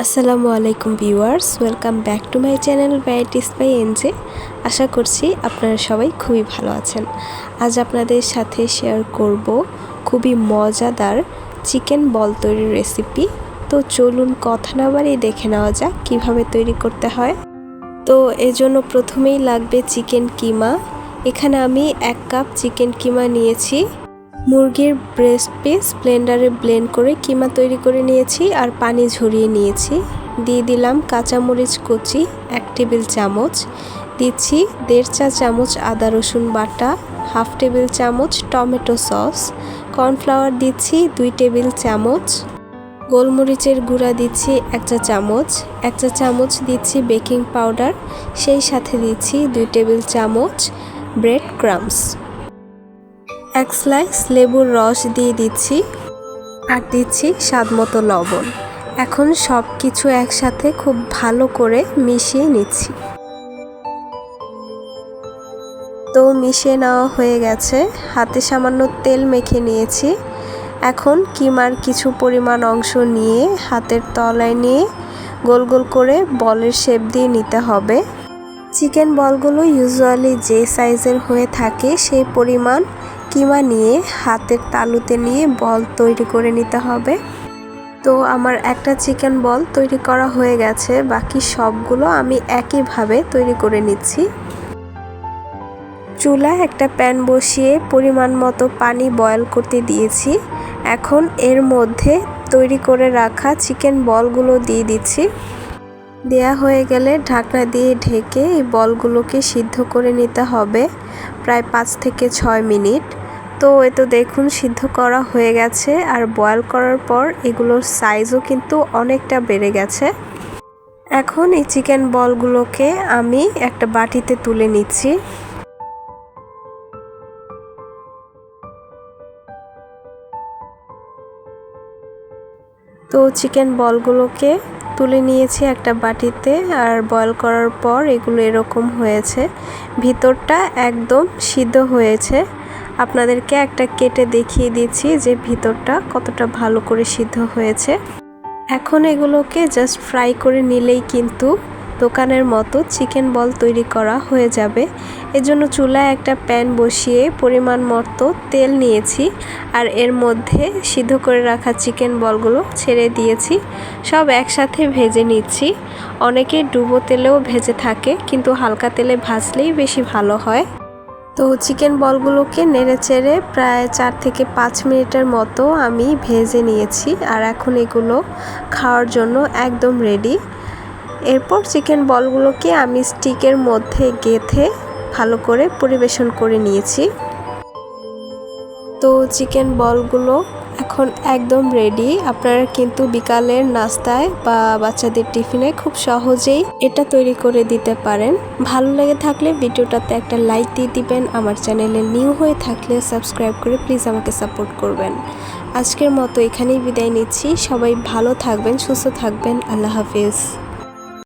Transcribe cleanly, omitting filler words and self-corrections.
আসসালামু আলাইকুম viewers, welcome back to my channel varieties by NJ. আশা করছি আপনারা সবাই খুবই ভালো আছেন। আজ আপনাদের সাথে শেয়ার করব খুবই মজাদার চিকেন বল তৈরির রেসিপি। তো চলুন কথা না বাড়িয়ে দেখে নেওয়া যাক কীভাবে তৈরি করতে হয়। তো এজন্য প্রথমেই লাগবে চিকেন কিমা। এখানে আমি 1 কাপ চিকেন কিমা নিয়েছি। মুরগির ব্রেস্ট পিস ব্লেন্ডারে ব্লেন্ড করে কিমা তৈরি করে নিয়েছি আর পানি ঝরিয়ে নিয়েছি। দিয়ে দিলাম কাঁচামরিচ কুচি 1 টেবিল চামচ, দিচ্ছি 1.5 চা চামচ আদা রসুন বাটা, 1/2 টেবিল চামচ টমেটো সস, কর্নফ্লাওয়ার দিচ্ছি 2 টেবিল চামচ, গোলমরিচের গুঁড়া দিচ্ছি 1 চা চামচ, 1 চা চামচ দিচ্ছি বেকিং পাউডার, সেই সাথে দিচ্ছি 2 টেবিল চামচ ব্রেড ক্রাম্বস, 1 স্লাইস লেবুর রস দিয়ে দিচ্ছি আর দিচ্ছি স্বাদমতো লবণ। এখন সব কিছু একসাথে খুব ভালো করে মিশিয়ে নিচ্ছি। তো মিশিয়ে নেওয়া হয়ে গেছে, হাতে সামান্য তেল মেখে নিয়েছি। এখন কিমার কিছু পরিমাণ অংশ নিয়ে হাতের তলায় নিয়ে গোল গোল করে বলের শেপ দিয়ে নিতে হবে। চিকেন বলগুলো ইউজুয়ালি যে সাইজের হয়ে থাকে সেই পরিমাণ কিমা নিয়ে হাতের তালুতে নিয়ে বল তৈরি করে নিতে হবে। তো আমার একটা চিকেন বল তৈরি করা হয়ে গেছে, বাকি সবগুলো আমি একইভাবে তৈরি করে নিচ্ছি। চুলায় একটা প্যান বসিয়ে পরিমাণ মতো পানি বয়েল করতে দিয়েছি। এখন এর মধ্যে তৈরি করে রাখা চিকেন বলগুলো দিয়ে দিচ্ছি। দেয়া হয়ে গেলে ঢাকনা দিয়ে ঢেকে এই বলগুলোকে সিদ্ধ করে নিতে হবে প্রায় 5 থেকে 6 মিনিট। তো এ তো দেখুন সিদ্ধ করা হয়ে গেছে আর বয়েল করার পর এগুলোর সাইজও কিন্তু অনেকটা বেড়ে গেছে। এখন এই চিকেন বলগুলোকে আমি একটা বাটিতে তুলে নিচ্ছি। তো চিকেন বলগুলোকে তুলে নিয়েছি একটা বাটিতে, আর বয়েল করার পর এগুলো এরকম হয়েছে, ভিতরটা একদম সিদ্ধ হয়েছে। আপনাদেরকে একটা কেটে দেখিয়ে দিচ্ছি যে ভিতরটা কতটা ভালো করে সিদ্ধ হয়েছে। এখন এগুলোকে জাস্ট ফ্রাই করে নিলেই কিন্তু দোকানের মতো চিকেন বল তৈরি করা হয়ে যাবে। এজন্য চুলায় একটা প্যান বসিয়ে পরিমাণ মতো তেল নিয়েছি আর এর মধ্যে সিদ্ধ করে রাখা চিকেন বলগুলো ছেড়ে দিয়েছি। সব একসাথে ভেজে নিচ্ছি। অনেকে ডুবো তেলেও ভেজে থাকে, কিন্তু হালকা তেলে ভাজলেই বেশি ভালো হয়। তো চিকেন বলগুলোকে নেড়েচেড়ে প্রায় 4 থেকে 5 মিনিটের মতো আমি ভেজে নিয়েছি আর এখন এগুলো খাওয়ার জন্য একদম রেডি। এরপর চিকেন বলগুলোকে আমি স্টিকের মধ্যে গেঁথে ভালো করে পরিবেশন করে নিয়েছি। তো চিকেন বলগুলো এখন একদম রেডি। আপনারা কিন্তু বিকালের নাস্তায় বা বাচ্চাদের টিফিনে খুব সহজেই এটা তৈরি করে দিতে পারেন। ভালো লেগে থাকলে ভিডিওটাতে একটা লাইক দিয়ে দিবেন। আমার চ্যানেলে নিউ হয়ে থাকলে সাবস্ক্রাইব করে প্লিজ আমাকে সাপোর্ট করবেন। আজকের মতো এখানেই বিদায় নিচ্ছি। সবাই ভালো থাকবেন, সুস্থ থাকবেন। আল্লাহ হাফেজ।